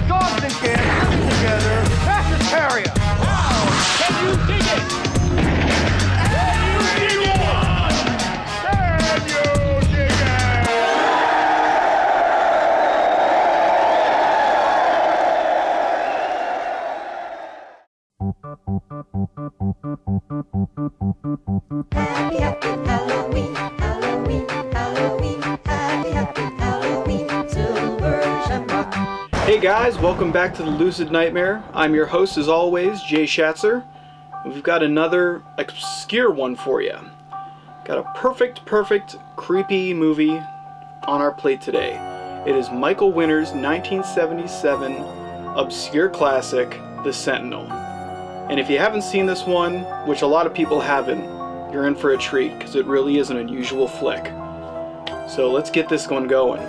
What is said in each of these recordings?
Dogs and cats living together. That's hysteria. Wow! Can you dig it? Can you dig it? Can you dig it? Happy, happy Halloween, Halloween, Halloween. Happy, happy Halloween, Silver Shamrock. Hey guys, welcome back to the Lucid Nightmare. I'm your host as always, Jay Schatzer. We've got another obscure one for you. Got a perfect, creepy movie on our plate today. It is Michael Winner's 1977 obscure classic, The Sentinel. And if you haven't seen this one, which a lot of people haven't, you're in for a treat because it really is an unusual flick. So let's get this one going.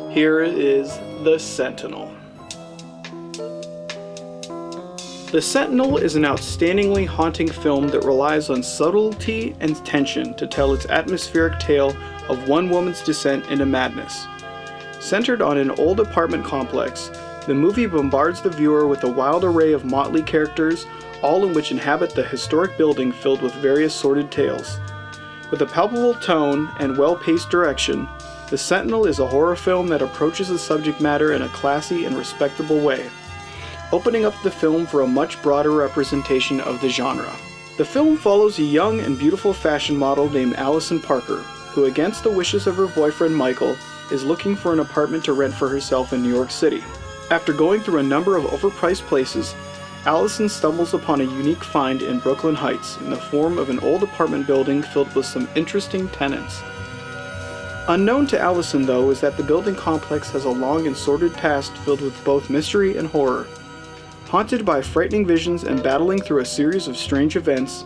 Here is The Sentinel. The Sentinel is an outstandingly haunting film that relies on subtlety and tension to tell its atmospheric tale of one woman's descent into madness. Centered on an old apartment complex, the movie bombards the viewer with a wild array of motley characters, all in which inhabit the historic building filled with various sordid tales. With a palpable tone and well-paced direction, The Sentinel is a horror film that approaches the subject matter in a classy and respectable way, opening up the film for a much broader representation of the genre. The film follows a young and beautiful fashion model named Allison Parker, who against the wishes of her boyfriend Michael, is looking for an apartment to rent for herself in New York City. After going through a number of overpriced places, Allison stumbles upon a unique find in Brooklyn Heights in the form of an old apartment building filled with some interesting tenants. Unknown to Allison, though, is that the building complex has a long and sordid past filled with both mystery and horror. Haunted by frightening visions and battling through a series of strange events,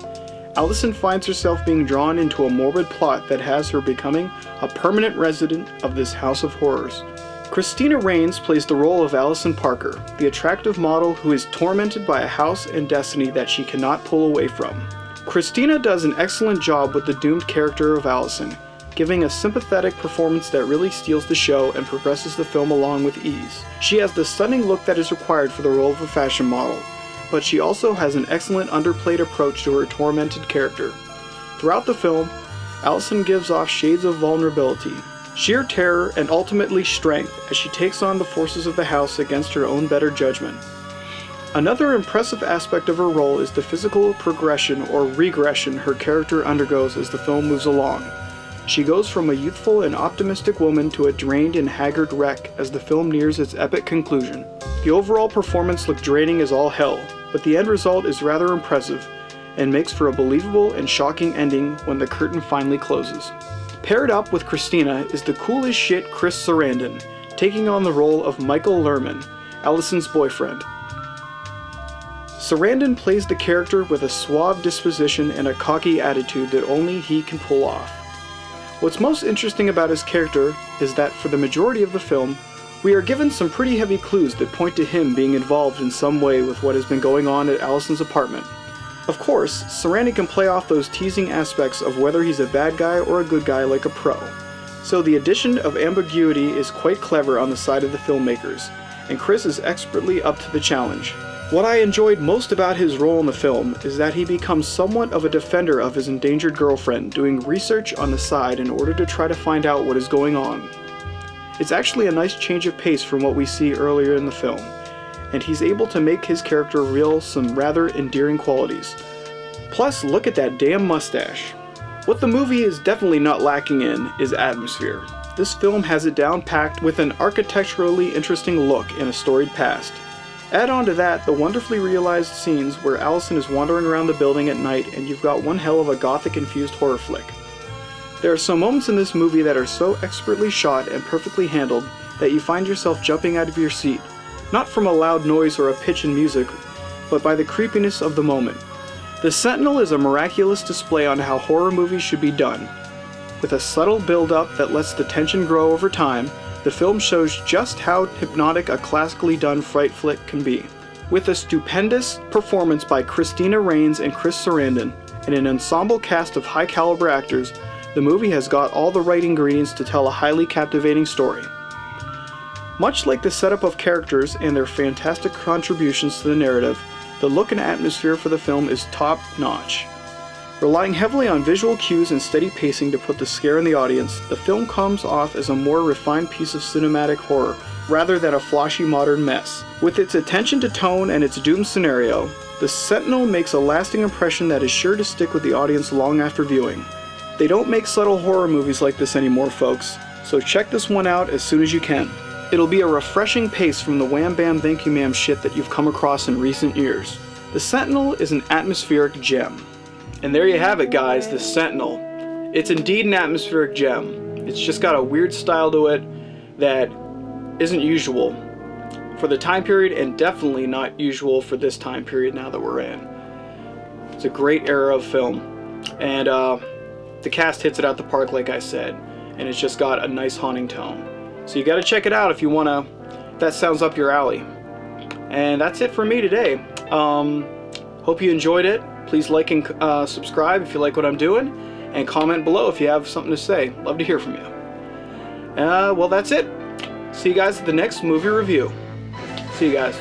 Allison finds herself being drawn into a morbid plot that has her becoming a permanent resident of this house of horrors. Christina Rains plays the role of Allison Parker, the attractive model who is tormented by a house and destiny that she cannot pull away from. Christina does an excellent job with the doomed character of Allison, giving a sympathetic performance that really steals the show and progresses the film along with ease. She has the stunning look that is required for the role of a fashion model, but she also has an excellent underplayed approach to her tormented character. Throughout the film, Allison gives off shades of vulnerability, sheer terror, and ultimately strength as she takes on the forces of the house against her own better judgment. Another impressive aspect of her role is the physical progression or regression her character undergoes as the film moves along. She goes from a youthful and optimistic woman to a drained and haggard wreck as the film nears its epic conclusion. The overall performance looked draining as all hell, but the end result is rather impressive and makes for a believable and shocking ending when the curtain finally closes. Paired up with Christina is the cool as shit Chris Sarandon, taking on the role of Michael Lerman, Allison's boyfriend. Sarandon plays the character with a suave disposition and a cocky attitude that only he can pull off. What's most interesting about his character is that for the majority of the film, we are given some pretty heavy clues that point to him being involved in some way with what has been going on at Allison's apartment. Of course, Sarandon can play off those teasing aspects of whether he's a bad guy or a good guy like a pro. So the addition of ambiguity is quite clever on the side of the filmmakers, and Chris is expertly up to the challenge. What I enjoyed most about his role in the film is that he becomes somewhat of a defender of his endangered girlfriend, doing research on the side in order to try to find out what is going on. It's actually a nice change of pace from what we see earlier in the film, and he's able to make his character reveal some rather endearing qualities. Plus, look at that damn mustache. What the movie is definitely not lacking in is atmosphere. This film has it down packed with an architecturally interesting look and a storied past. Add on to that the wonderfully realized scenes where Allison is wandering around the building at night and you've got one hell of a gothic-infused horror flick. There are some moments in this movie that are so expertly shot and perfectly handled that you find yourself jumping out of your seat, not from a loud noise or a pitch in music, but by the creepiness of the moment. The Sentinel is a miraculous display on how horror movies should be done. With a subtle build-up that lets the tension grow over time, the film shows just how hypnotic a classically done fright flick can be. With a stupendous performance by Christina Rains and Chris Sarandon, and an ensemble cast of high-caliber actors, the movie has got all the right ingredients to tell a highly captivating story. Much like the setup of characters and their fantastic contributions to the narrative, the look and atmosphere for the film is top-notch. Relying heavily on visual cues and steady pacing to put the scare in the audience, the film comes off as a more refined piece of cinematic horror, rather than a flashy modern mess. With its attention to tone and its doomed scenario, The Sentinel makes a lasting impression that is sure to stick with the audience long after viewing. They don't make subtle horror movies like this anymore, folks, so check this one out as soon as you can. It'll be a refreshing pace from the wham bam thank you ma'am shit that you've come across in recent years. The Sentinel is an atmospheric gem. And there you have it, guys, The Sentinel. It's indeed an atmospheric gem. It's just got a weird style to it that isn't usual for the time period, and definitely not usual for this time period now that we're in. It's a great era of film, and the cast hits it out the park, like I said, and it's just got a nice haunting tone. So you got to check it out if you want to, if that sounds up your alley. And that's it for me today. Hope you enjoyed it. Please like and subscribe if you like what I'm doing, and comment below if you have something to say. Love to hear from you. Well, that's it. See you guys at the next movie review. See you guys.